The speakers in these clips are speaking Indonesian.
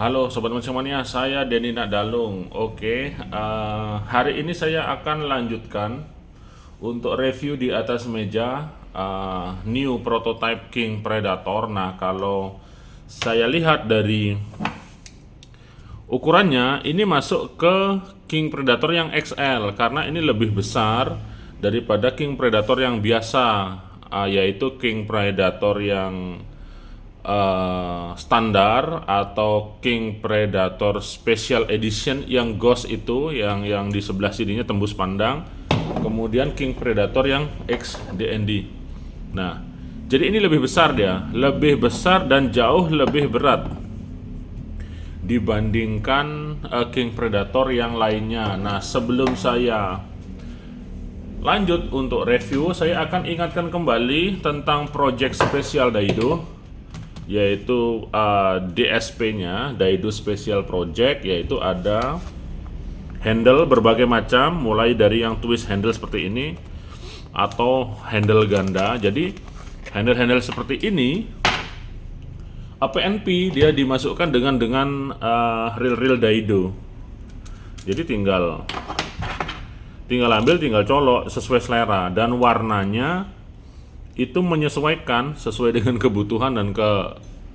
Halo Sobat Mania, saya Denny Nadalung. Oke, hari ini saya akan lanjutkan untuk review di atas meja new prototype King Predator. Nah, kalau saya lihat dari ukurannya, ini masuk ke King Predator yang XL karena ini lebih besar daripada King Predator yang biasa, yaitu King Predator yang standar atau King Predator Special Edition yang Ghost itu yang di sebelah sininya tembus pandang, kemudian King Predator yang XDND. Nah, jadi ini lebih besar, dia lebih besar dan jauh lebih berat dibandingkan King Predator yang lainnya. Nah, sebelum saya lanjut untuk review, saya akan ingatkan kembali tentang project spesial Daido, yaitu DSP-nya, Daido Special Project, yaitu ada handle berbagai macam, mulai dari yang twist handle seperti ini atau handle ganda. Jadi handle-handle seperti ini APNP dia dimasukkan dengan reel Daido. Jadi tinggal ambil, tinggal colok sesuai selera, dan warnanya itu menyesuaikan sesuai dengan kebutuhan dan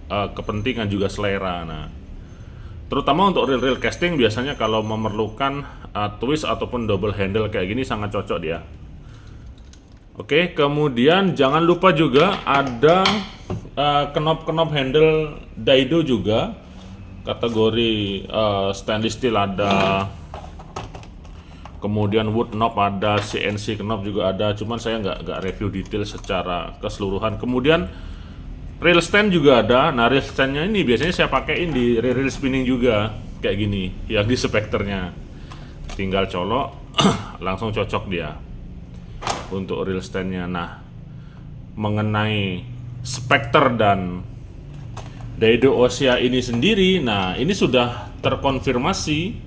kepentingan juga selera. Nah, terutama untuk reel casting biasanya kalau memerlukan twist ataupun double handle kayak gini sangat cocok dia. Oke, kemudian jangan lupa juga ada knop handle Daido juga, kategori stainless steel ada, kemudian wood knob ada, CNC knob juga ada, cuman saya nggak review detail secara keseluruhan. Kemudian reel stand juga ada. Nah, reel standnya ini biasanya saya pakaiin di reel spinning juga kayak gini, yang di spekternya tinggal colok langsung cocok dia untuk reel standnya. Nah, mengenai spekter dan Daido Ossia ini sendiri, nah ini sudah terkonfirmasi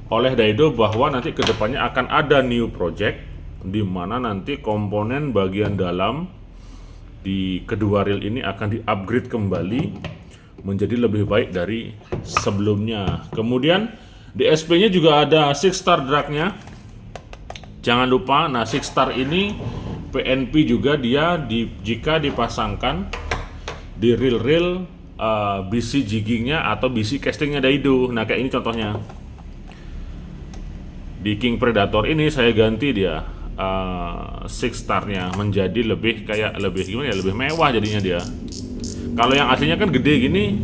oleh Daido bahwa nanti kedepannya akan ada new project di mana nanti komponen bagian dalam di kedua reel ini akan di-upgrade kembali menjadi lebih baik dari sebelumnya. Kemudian di SP-nya juga ada 6-star drag-nya. Jangan lupa, nah 6-star ini PNP juga dia jika dipasangkan di reel BC jigging-nya atau BC casting-nya Daido. Nah, kayak ini contohnya. Di King Predator ini saya ganti dia 6-star-nya menjadi lebih gimana ya, lebih mewah jadinya dia. Kalau yang aslinya kan gede gini,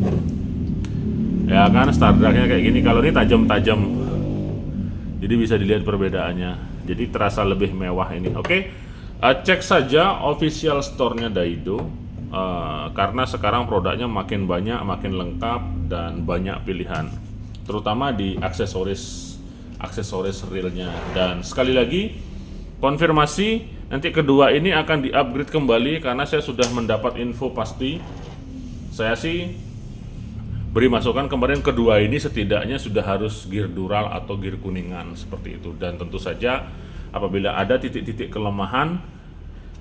ya kan, star drag-nya kayak gini. Kalau ini tajam-tajam, jadi bisa dilihat perbedaannya. Jadi terasa lebih mewah ini. Oke, cek saja official store-nya Daido, karena sekarang produknya makin banyak, makin lengkap dan banyak pilihan, terutama di aksesoris reelnya. Dan sekali lagi konfirmasi, nanti kedua ini akan di-upgrade kembali karena saya sudah mendapat info pasti. Saya sih beri masukan kemarin, kedua ini setidaknya sudah harus gear dural atau gear kuningan seperti itu. Dan tentu saja apabila ada titik-titik kelemahan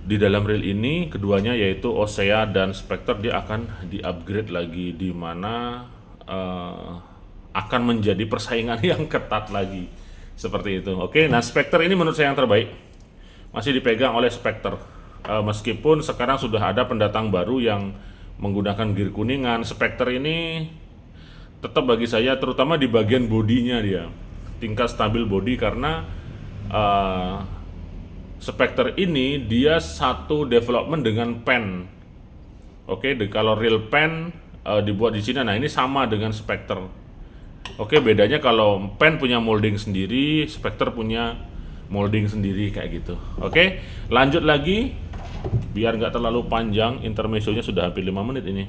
di dalam reel ini keduanya, yaitu Ossia dan Spectre, dia akan di-upgrade lagi, di mana akan menjadi persaingan yang ketat lagi seperti itu. Oke, nah Spectre ini menurut saya yang terbaik, masih dipegang oleh Spectre, meskipun sekarang sudah ada pendatang baru yang menggunakan gear kuningan. Spectre ini tetap bagi saya, terutama di bagian bodinya, dia tingkat stabil body, karena Spectre ini dia satu development dengan pen. Oke, kalau real pen dibuat di Cina, nah ini sama dengan Spectre. Oke, bedanya kalau pen punya molding sendiri, Spectre punya molding sendiri kayak gitu. Oke, lanjut lagi biar nggak terlalu panjang, intermezzonya sudah hampir 5 menit ini.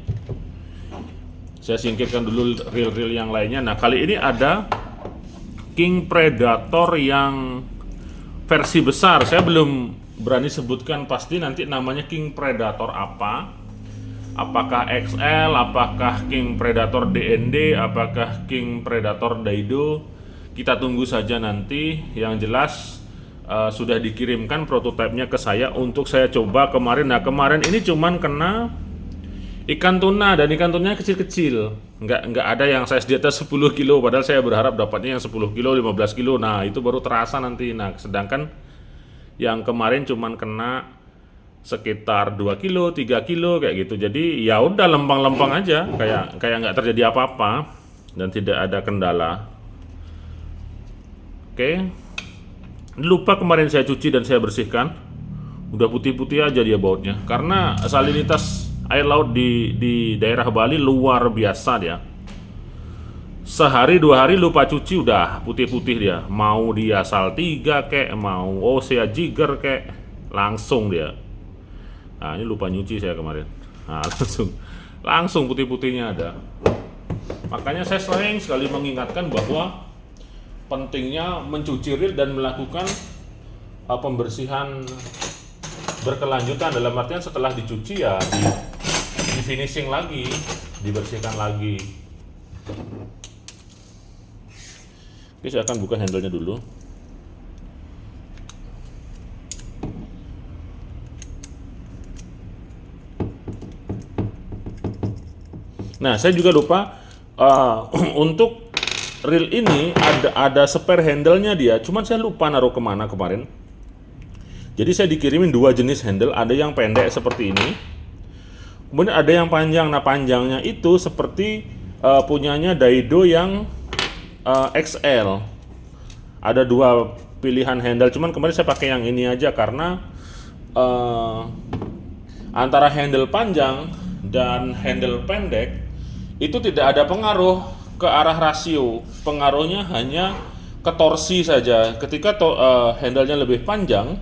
Saya singkirkan dulu reel-reel yang lainnya. Nah, kali ini ada King Predator yang versi besar. Saya belum berani sebutkan pasti nanti namanya King Predator apa. Apakah XL, apakah King Predator DND, apakah King Predator Daido, kita tunggu saja nanti. Yang jelas sudah dikirimkan prototipenya ke saya untuk saya coba kemarin. Nah, kemarin ini cuman kena Ikan tuna, dan ikan tunanya kecil-kecil. Nggak ada yang size di atas 10 kilo, padahal saya berharap dapatnya yang 10 kilo, 15 kilo. Nah, itu baru terasa nanti. Nah, sedangkan yang kemarin cuman kena sekitar 2 kilo, 3 kilo kayak gitu. Jadi ya udah lempang-lempang aja, kayak nggak terjadi apa-apa dan tidak ada kendala. Oke. Lupa kemarin saya cuci dan saya bersihkan. Udah putih-putih aja dia bautnya. Karena salinitas air laut di daerah Bali luar biasa dia. Sehari 2 hari lupa cuci udah putih-putih dia. Mau dia Saltiga kek, mau Osea Jigger kek, langsung dia. Nah, ini lupa nyuci saya kemarin. Nah, langsung putih-putihnya ada. Makanya saya sering sekali mengingatkan bahwa pentingnya mencuci reel dan melakukan pembersihan berkelanjutan, dalam artian setelah dicuci ya di finishing lagi, dibersihkan lagi. Oke, saya akan buka handle-nya dulu. Nah, saya juga lupa untuk reel ini ada spare handle-nya dia, cuman saya lupa naruh kemana kemarin. Jadi saya dikirimin 2 jenis handle, ada yang pendek seperti ini, kemudian ada yang panjang. Nah, panjangnya itu seperti punyanya Daido yang XL. Ada 2 pilihan handle, cuman kemarin saya pakai yang ini aja karena antara handle panjang dan handle pendek itu tidak ada pengaruh ke arah rasio. Pengaruhnya hanya ke torsi saja. Ketika handle-nya lebih panjang,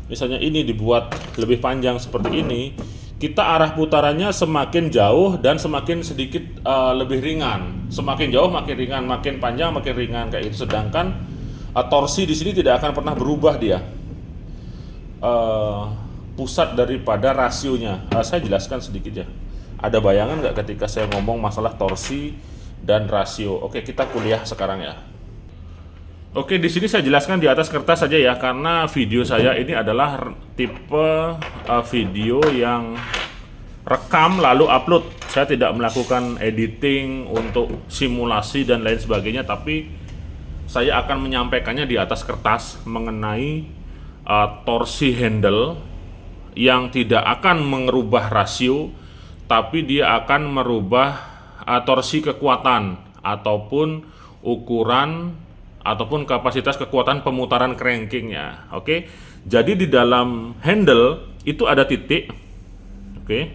misalnya ini dibuat lebih panjang seperti ini, kita arah putarannya semakin jauh dan semakin sedikit lebih ringan. Semakin jauh makin ringan, makin panjang makin ringan kayak itu. Sedangkan torsi di sini tidak akan pernah berubah dia. Pusat daripada rasionya. Saya jelaskan sedikit ya. Ada bayangan nggak ketika saya ngomong masalah torsi dan rasio? Oke, kita kuliah sekarang ya. Oke, di sini saya jelaskan di atas kertas saja ya, karena video saya ini adalah tipe video yang rekam lalu upload. Saya tidak melakukan editing untuk simulasi dan lain sebagainya, tapi saya akan menyampaikannya di atas kertas mengenai torsi handle yang tidak akan mengubah rasio, tapi dia akan merubah torsi kekuatan ataupun ukuran ataupun kapasitas kekuatan pemutaran crankingnya. Oke, jadi di dalam handle itu ada titik. Oke,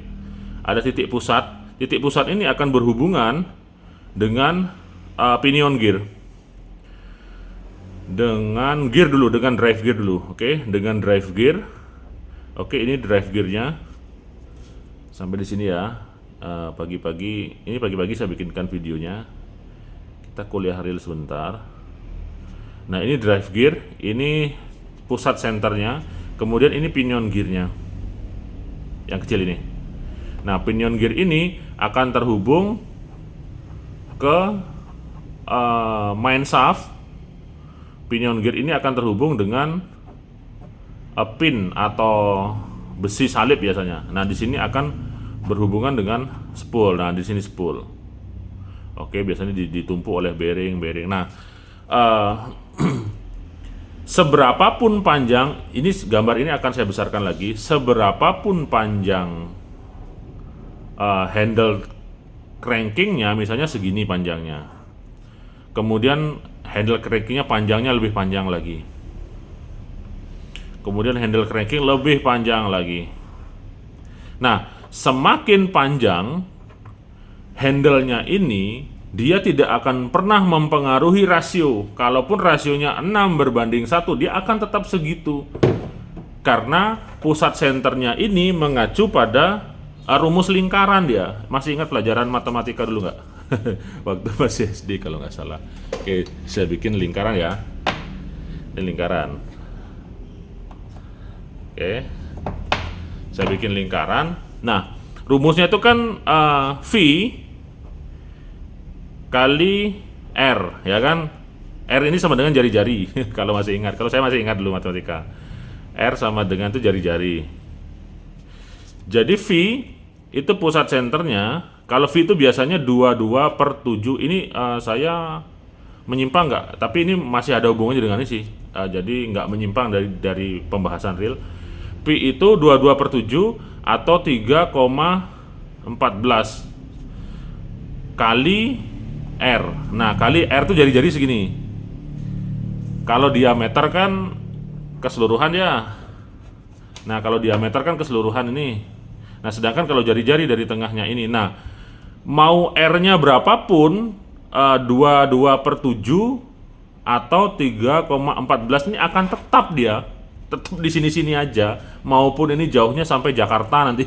ada titik pusat. Titik pusat ini akan berhubungan dengan pinion gear. Dengan gear dulu, dengan drive gear dulu. Oke, dengan drive gear. Oke, ini drive gearnya. Sampai di sini ya. Pagi-pagi saya bikinkan videonya. Kita kuliah reel sebentar. Nah, ini drive gear, ini pusat senternya, kemudian ini pinion gearnya yang kecil ini. Nah, pinion gear ini akan terhubung ke main shaft. Pinion gear ini akan terhubung dengan pin atau besi salib biasanya. Nah, di sini akan berhubungan dengan spool. Nah, di sini spool. Oke, biasanya ditumpuk oleh bearing. Nah, seberapapun panjang, ini gambar ini akan saya besarkan lagi. Seberapapun panjang handle crankingnya, misalnya segini panjangnya, kemudian handle crankingnya panjangnya lebih panjang lagi, kemudian handle cranking lebih panjang lagi. Nah, semakin panjang handle-nya ini, dia tidak akan pernah mempengaruhi rasio. Kalaupun rasionya 6:1, dia akan tetap segitu. Karena pusat senternya ini mengacu pada rumus lingkaran dia. Masih ingat pelajaran matematika dulu nggak? Waktu masih SD kalau nggak salah. Oke, saya bikin lingkaran ya. Ini lingkaran. Oke, saya bikin lingkaran. Nah, rumusnya itu kan V kali R, ya kan? R ini sama dengan jari-jari. Kalau masih ingat, kalau saya masih ingat dulu matematika. R sama dengan itu jari-jari. Jadi V itu pusat senternya. Kalau V itu biasanya 22/7. Ini saya menyimpang nggak? Tapi ini masih ada hubungannya dengan ini sih. Jadi nggak menyimpang dari pembahasan real. P itu 22/7 atau 3,14 kali R. Nah, kali R itu jari-jari segini. Kalau diameter kan keseluruhan ya. Nah, kalau diameter kan keseluruhan ini. Nah, sedangkan kalau jari-jari dari tengahnya ini. Nah, mau R-nya berapapun, 22/7 atau 3,14 ini akan tetap tetap di sini-sini aja. Maupun ini jauhnya sampai Jakarta nanti.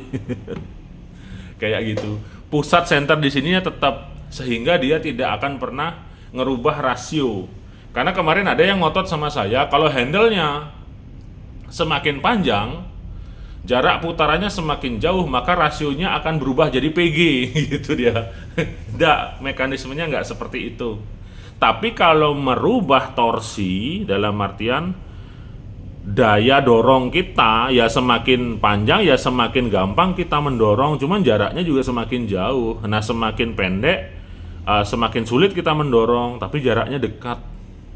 Kayak gitu. Pusat center di sininya tetap, sehingga dia tidak akan pernah ngerubah rasio. Karena kemarin ada yang ngotot sama saya, kalau handle-nya semakin panjang, jarak putarannya semakin jauh, maka rasionya akan berubah jadi PG. Gitu dia. Nggak, mekanismenya nggak seperti itu. Tapi kalau merubah torsi, dalam artian daya dorong kita ya semakin panjang ya semakin gampang kita mendorong, cuman jaraknya juga semakin jauh. Nah, semakin pendek semakin sulit kita mendorong, tapi jaraknya dekat.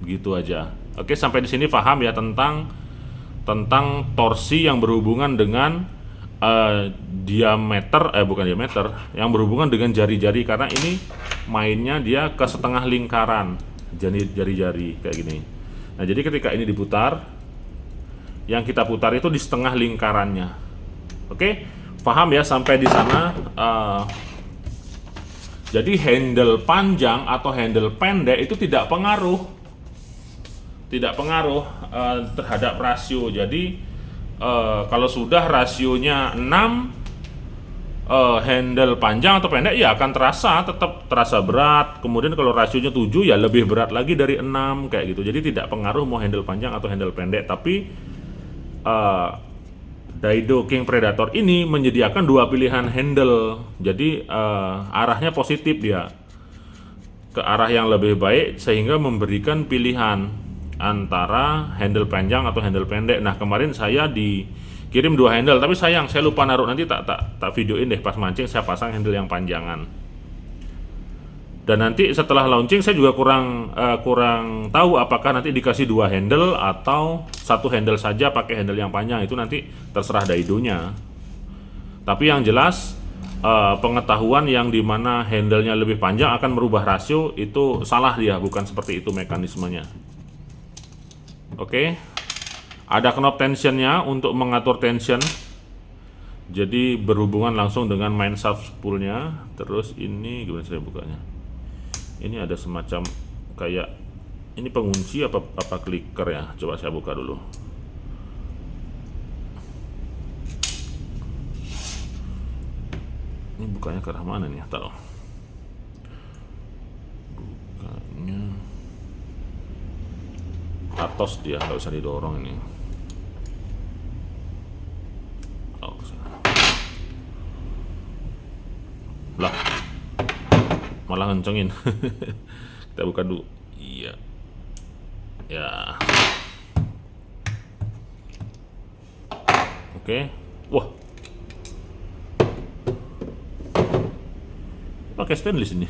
Gitu aja. Oke, sampai di sini paham ya tentang torsi yang berhubungan dengan bukan diameter, yang berhubungan dengan jari-jari, karena ini mainnya dia ke setengah lingkaran jari-jari kayak gini. Nah, jadi ketika ini diputar, yang kita putar itu di setengah lingkarannya. Oke, paham ya sampai di sana? Jadi handle panjang atau handle pendek itu tidak pengaruh terhadap rasio. Jadi kalau sudah rasionya 6, handle panjang atau pendek ya akan tetap terasa berat. Kemudian kalau rasionya 7 ya lebih berat lagi dari 6 kayak gitu. Jadi tidak pengaruh mau handle panjang atau handle pendek. Tapi Daido King Predator ini menyediakan 2 pilihan handle. Jadi arahnya positif, dia ke arah yang lebih baik, sehingga memberikan pilihan antara handle panjang atau handle pendek. Nah, kemarin saya dikirim 2 handle, tapi sayang saya lupa naruh, nanti tak videoin deh pas mancing saya pasang handle yang panjangan. Dan nanti setelah launching saya juga kurang tahu apakah nanti dikasih 2 handle atau 1 handle saja pakai handle yang panjang. Itu nanti terserah Daidonya. Tapi yang jelas pengetahuan yang dimana handle-nya lebih panjang akan merubah rasio itu salah dia, bukan seperti itu mekanismenya. Oke. Ada knob tensionnya untuk mengatur tension. Jadi berhubungan langsung dengan main shaft spoolnya. Terus ini gimana saya bukanya? Ini ada semacam kayak ini pengunci apa clicker ya. Coba saya buka dulu. Ini bukanya ke arah mana nih? Taruh. Bukanya atas dia, nggak usah didorong ini. Oh, lah, malah ngencengin. Kita buka dulu. Iya. Ya. Oke. Wah. Pakai stainless ini.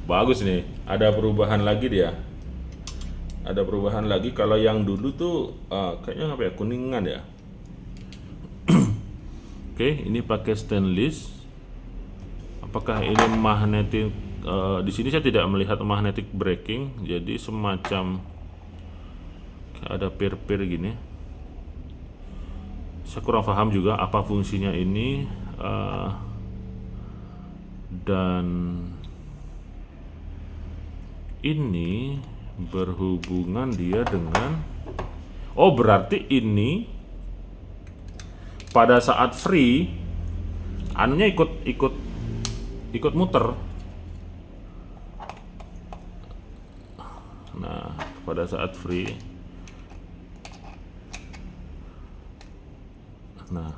Bagus nih. Ada perubahan lagi dia. Ada perubahan lagi. Kalau yang dulu tuh kayaknya apa ya? Kuningan ya. Oke, ini pakai stainless. Apakah ini magnetic? Di sini saya tidak melihat magnetic braking, jadi semacam ada pir-pir gini. Saya kurang paham juga apa fungsinya ini, dan ini berhubungan dia dengan, oh berarti ini pada saat free anunya ikut muter. Nah, pada saat free, nah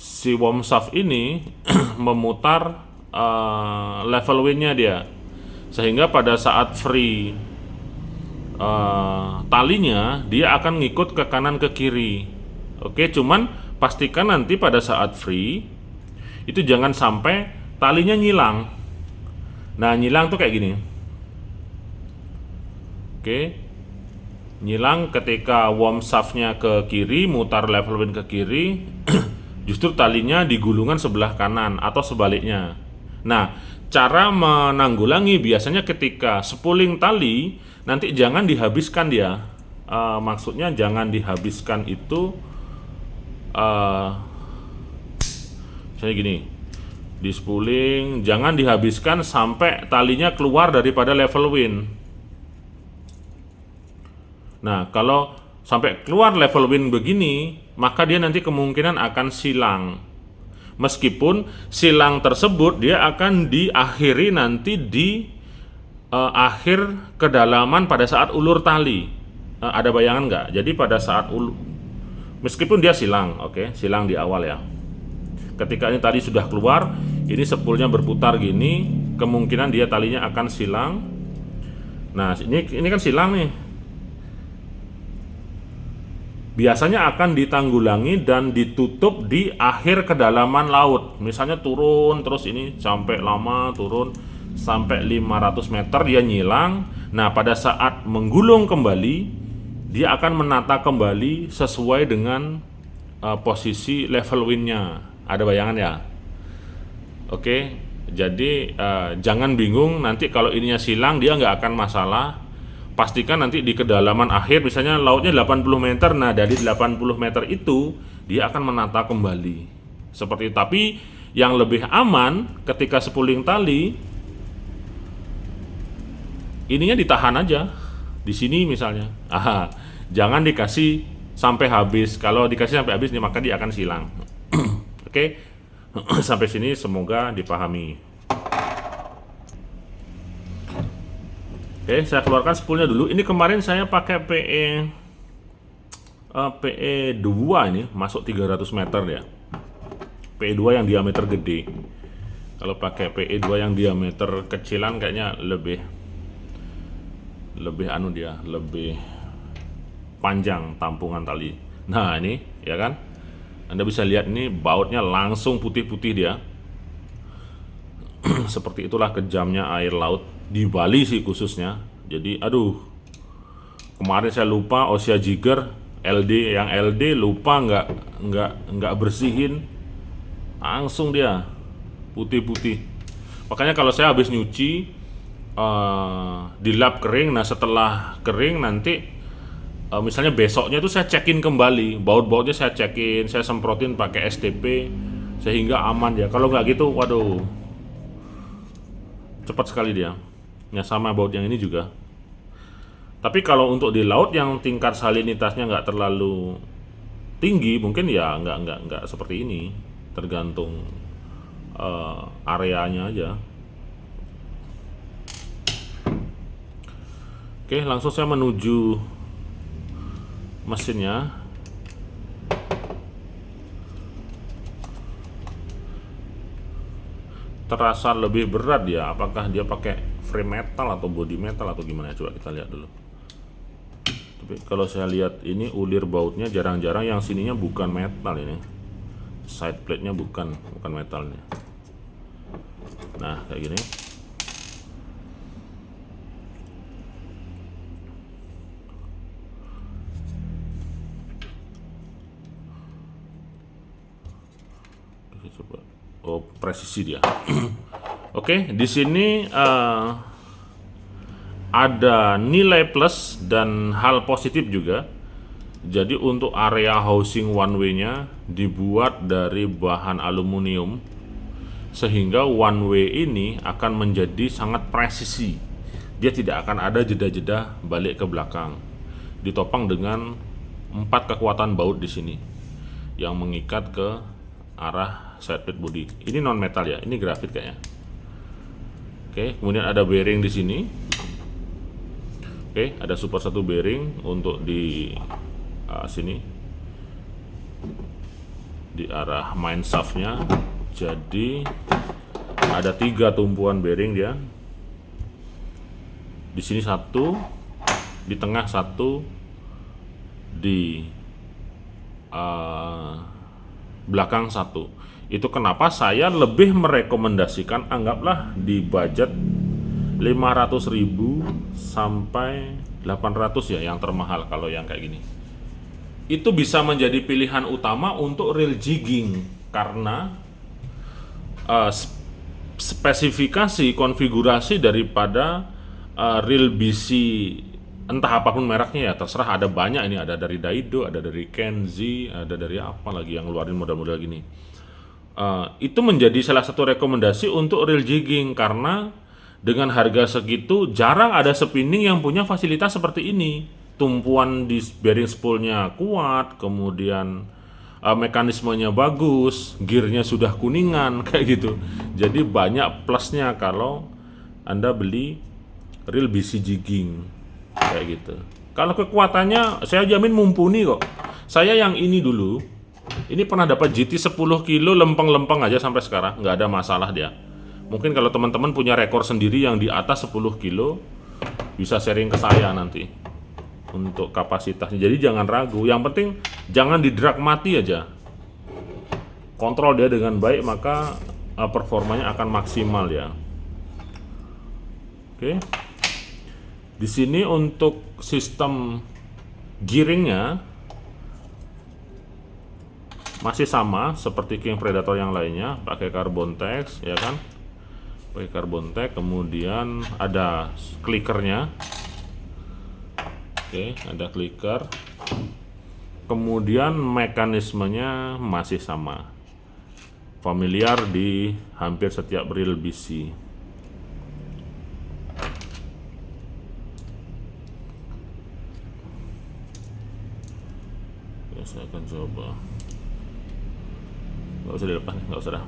si worm shaft ini memutar level wind-nya dia, sehingga pada saat free talinya dia akan ngikut ke kanan ke kiri. Oke, cuman pastikan nanti pada saat free itu jangan sampai talinya nyilang. Nah, nyilang tuh kayak gini. Oke. Nyilang ketika worm shaft-nya ke kiri, mutar level win ke kiri, justru talinya di gulungan sebelah kanan atau sebaliknya. Nah, cara menanggulangi biasanya ketika spooling tali, nanti jangan dihabiskan dia. Maksudnya jangan dihabiskan itu, misalnya gini, di spooling jangan dihabiskan sampai talinya keluar daripada level win. Nah, kalau sampai keluar level win begini, maka dia nanti kemungkinan akan silang. Meskipun silang tersebut dia akan diakhiri nanti di akhir kedalaman pada saat ulur tali. Ada bayangan nggak? Jadi pada saat meskipun dia silang, oke, silang di awal ya. Ketika ini tadi sudah keluar, ini spoolnya berputar gini, kemungkinan dia talinya akan silang. Nah, ini kan silang nih. Biasanya akan ditanggulangi dan ditutup di akhir kedalaman laut. Misalnya turun terus ini sampai lama, turun sampai 500 meter dia nyilang. Nah, pada saat menggulung kembali, dia akan menata kembali sesuai dengan posisi level win-nya. Ada bayangan ya? Oke, jadi jangan bingung nanti kalau ininya silang, dia nggak akan masalah. Pastikan nanti di kedalaman akhir, misalnya lautnya 80 meter, nah dari 80 meter itu dia akan menata kembali seperti itu. Tapi yang lebih aman ketika spooling tali, ininya ditahan aja di sini misalnya. Jangan dikasih sampai habis. Kalau dikasih sampai habis nih, maka dia akan silang. Oke, sampai sini semoga dipahami. Oke, saya keluarkan spoolnya dulu. Ini kemarin saya pakai PE 2 ini, masuk 300 meter ya. PE 2 yang diameter gede. Kalau pakai PE 2 yang diameter kecilan kayaknya lebih panjang tampungan tali. Nah, ini ya kan? Anda bisa lihat ini bautnya langsung putih-putih dia. Seperti itulah kejamnya air laut di Bali sih khususnya. Jadi aduh, kemarin saya lupa Ossia Jigger LD lupa nggak bersihin, langsung dia putih-putih. Makanya kalau saya habis nyuci di lap kering, nah setelah kering nanti misalnya besoknya itu saya cekin kembali baut-bautnya, saya cekin, saya semprotin pakai STP sehingga aman ya. Kalau nggak gitu, waduh, cepat sekali dia. Ya sama baut yang ini juga. Tapi kalau untuk di laut yang tingkat salinitasnya nggak terlalu tinggi, mungkin ya nggak seperti ini. Tergantung areanya aja. Oke, langsung saya menuju mesinnya. Terasa lebih berat ya, apakah dia pakai frame metal atau body metal atau gimana, coba kita lihat dulu. Tapi kalau saya lihat ini ulir bautnya jarang-jarang yang sininya bukan metal ini, side plate nya bukan metalnya. Nah kayak gini. Coba, oh presisi dia. Oke, di sini ada nilai plus dan hal positif juga. Jadi untuk area housing one way-nya dibuat dari bahan aluminium, sehingga one way ini akan menjadi sangat presisi. Dia tidak akan ada jeda-jeda balik ke belakang. Ditopang dengan 4 kekuatan baut di sini yang mengikat ke arah side plate body. Ini non metal ya, ini grafit kayaknya. Oke, kemudian ada bearing di sini. Oke, ada super 1 bearing untuk di sini di arah main shaftnya. Jadi ada 3 tumpuan bearing dia. Di sini 1, di tengah 1, di belakang 1. Itu kenapa saya lebih merekomendasikan, anggaplah di budget 500.000 sampai 800 ya, yang termahal kalau yang kayak gini. Itu bisa menjadi pilihan utama untuk reel jigging karena spesifikasi konfigurasi daripada reel BC, entah apapun mereknya ya, terserah, ada banyak ini, ada dari Daido, ada dari Kenzi, ada dari apa lagi yang ngeluarin model-model gini. Itu menjadi salah satu rekomendasi untuk reel jigging karena dengan harga segitu jarang ada spinning yang punya fasilitas seperti ini. Tumpuan di bearing spoolnya kuat, kemudian mekanismenya bagus, gearnya sudah kuningan kayak gitu. Jadi banyak plusnya kalau Anda beli reel BC jigging kayak gitu. Kalau kekuatannya saya jamin mumpuni kok. Saya yang ini dulu, ini pernah dapat GT 10 kilo lempeng-lempeng aja sampai sekarang, nggak ada masalah dia. Mungkin kalau teman-teman punya rekor sendiri yang di atas 10 kilo, bisa sharing ke saya nanti untuk kapasitasnya. Jadi jangan ragu, yang penting jangan di-drag mati aja. Kontrol dia dengan baik, maka performanya akan maksimal ya. Oke. Di sini untuk sistem gearingnya masih sama seperti King Predator yang lainnya, pakai carbon tex ya kan, pakai carbon tex, kemudian ada clickernya. Oke, ada clicker, kemudian mekanismenya masih sama, familiar di hampir setiap reel BC. Oke, saya akan coba. Nggak usah dilepas, nggak usah dah.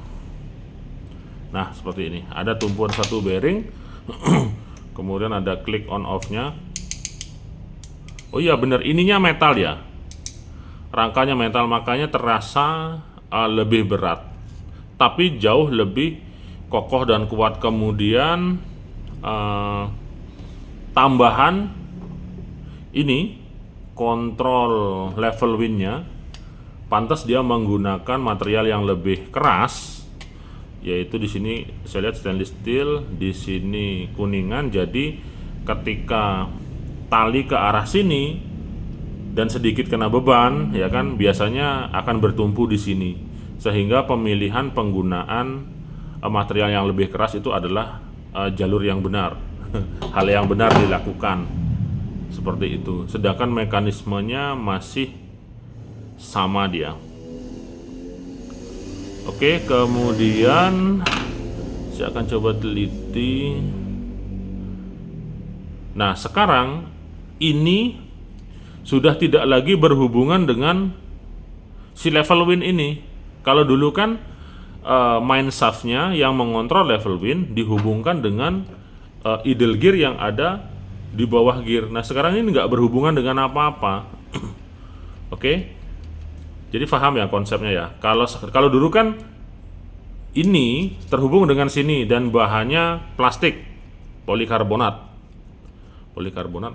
Nah seperti ini, ada tumpuan satu bearing kemudian ada click on off nya. Oh iya bener, ininya metal ya, rangkanya metal, makanya terasa lebih berat tapi jauh lebih kokoh dan kuat. Kemudian tambahan ini kontrol level windnya, pantas dia menggunakan material yang lebih keras, yaitu di sini saya lihat stainless steel, di sini kuningan. Jadi ketika tali ke arah sini dan sedikit kena beban ya kan, biasanya akan bertumpu di sini, sehingga pemilihan penggunaan material yang lebih keras itu adalah jalur yang benar. Hal yang benar dilakukan seperti itu. Sedangkan mekanismenya masih sama dia. Oke, kemudian saya akan coba teliti. Nah sekarang ini sudah tidak lagi berhubungan dengan si level wind ini. Kalau dulu kan main shaftnya yang mengontrol level wind dihubungkan dengan idle gear yang ada di bawah gear. Nah sekarang ini nggak berhubungan dengan apa-apa. Oke, jadi paham ya konsepnya ya. Kalau dulu kan ini terhubung dengan sini dan bahannya plastik, polikarbonat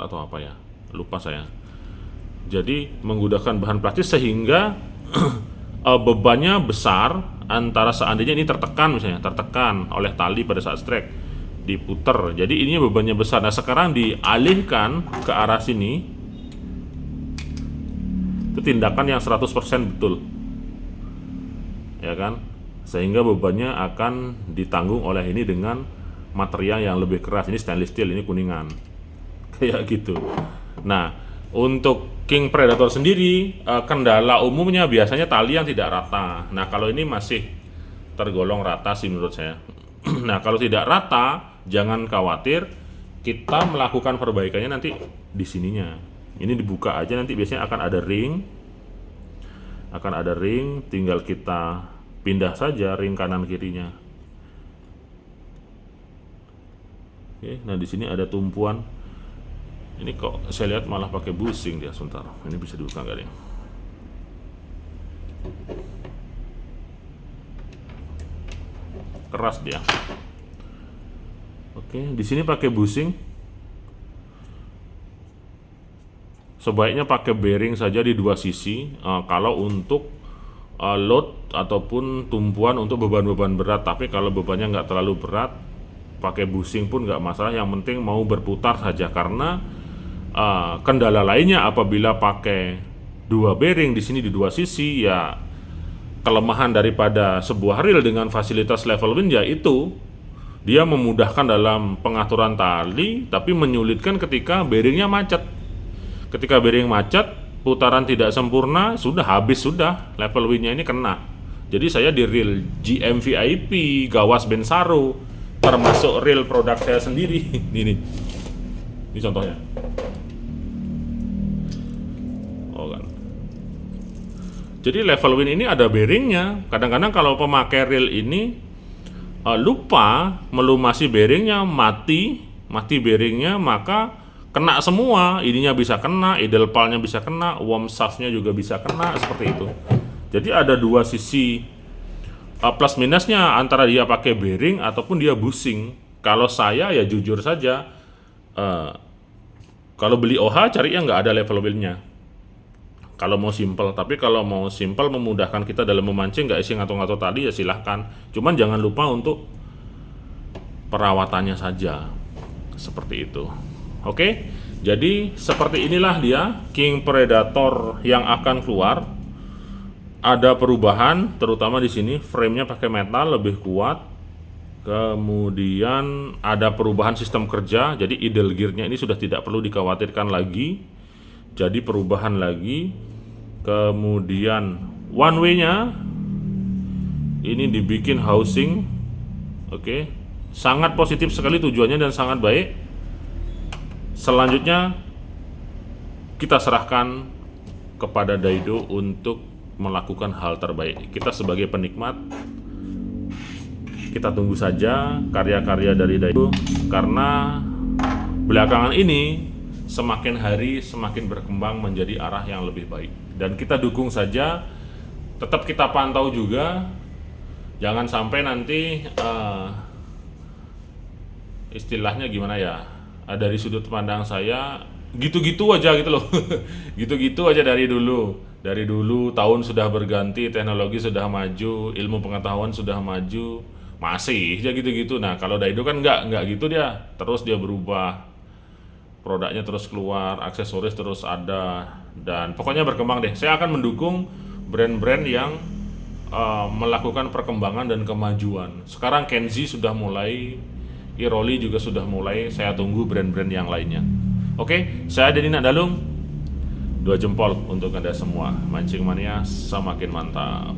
atau apa ya, lupa saya. Jadi menggunakan bahan plastik sehingga bebannya besar. Antara seandainya ini tertekan, misalnya tertekan oleh tali pada saat strike, diputer, jadi ini bebannya besar. Nah sekarang dialihkan ke arah sini, itu tindakan yang 100% betul ya kan, sehingga bebannya akan ditanggung oleh ini dengan material yang lebih keras. Ini stainless steel, ini kuningan kayak gitu. Nah untuk King Predator sendiri kendala umumnya biasanya tali yang tidak rata. Nah kalau ini masih tergolong rata sih menurut saya. Nah kalau tidak rata jangan khawatir, kita melakukan perbaikannya nanti di sininya. Ini dibuka aja, nanti biasanya akan ada ring, tinggal kita pindah saja ring kanan kirinya. Oke, nah di sini ada tumpuan. Ini kok saya lihat malah pakai bushing dia. Sebentar, ini bisa dibuka nggak nih? Keras dia. Oke, di sini pakai bushing. Sebaiknya pakai bearing saja di dua sisi. Kalau untuk load ataupun tumpuan untuk beban-beban berat. Tapi kalau bebannya nggak terlalu berat, pakai bushing pun nggak masalah. Yang penting mau berputar saja, karena kendala lainnya apabila pakai dua bearing di sini di dua sisi, ya kelemahan daripada sebuah reel dengan fasilitas level wind yaitu dia memudahkan dalam pengaturan tali, tapi menyulitkan ketika bearingnya macet. Ketika bearing macet, putaran tidak sempurna, sudah habis, sudah level windnya ini kena. Jadi saya di reel GM VIP, Gawas Bensaro, termasuk reel produk saya sendiri. Ini contohnya. Oh kan. Jadi level wind ini ada bearingnya. Kadang-kadang kalau pemakai reel ini lupa melumasi bearingnya, mati bearingnya, maka kena semua. Ininya bisa kena, idle pulse-nya bisa kena, worm shaft-nya juga bisa kena, seperti itu. Jadi ada dua sisi plus minusnya antara dia pakai bearing ataupun dia bushing. Kalau saya ya jujur saja, kalau beli OH cari yang nggak ada level wheel-nya. Kalau mau simple, tapi kalau mau simple memudahkan kita dalam memancing, nggak isi ngatur-ngatur tadi, ya silahkan. Cuman jangan lupa untuk perawatannya saja, seperti itu. Oke, jadi seperti inilah dia King Predator yang akan keluar. Ada perubahan, terutama di sini frame-nya pakai metal lebih kuat. Kemudian ada perubahan sistem kerja, jadi idle gear-nya ini sudah tidak perlu dikhawatirkan lagi. Jadi perubahan lagi. Kemudian one way-nya ini dibikin housing. Oke, sangat positif sekali tujuannya dan sangat baik. Selanjutnya kita serahkan kepada Daido untuk melakukan hal terbaik. Kita sebagai penikmat, kita tunggu saja karya-karya dari Daido, karena belakangan ini semakin hari semakin berkembang menjadi arah yang lebih baik, dan kita dukung saja. Tetap kita pantau juga, jangan sampai nanti istilahnya gimana ya, dari sudut pandang saya gitu-gitu aja gitu loh. Gitu-gitu aja dari dulu tahun sudah berganti, teknologi sudah maju, ilmu pengetahuan sudah maju, masih aja gitu-gitu. Nah kalau Daido kan nggak gitu, dia terus dia berubah, produknya terus keluar, aksesoris terus ada, dan pokoknya berkembang deh. Saya akan mendukung brand-brand yang melakukan perkembangan dan kemajuan. Sekarang Kenzi sudah mulai, Iroli juga sudah mulai, saya tunggu brand-brand yang lainnya. Oke, saya Denny Nakdalung, 2 jempol untuk Anda semua. Mancing mania semakin mantap.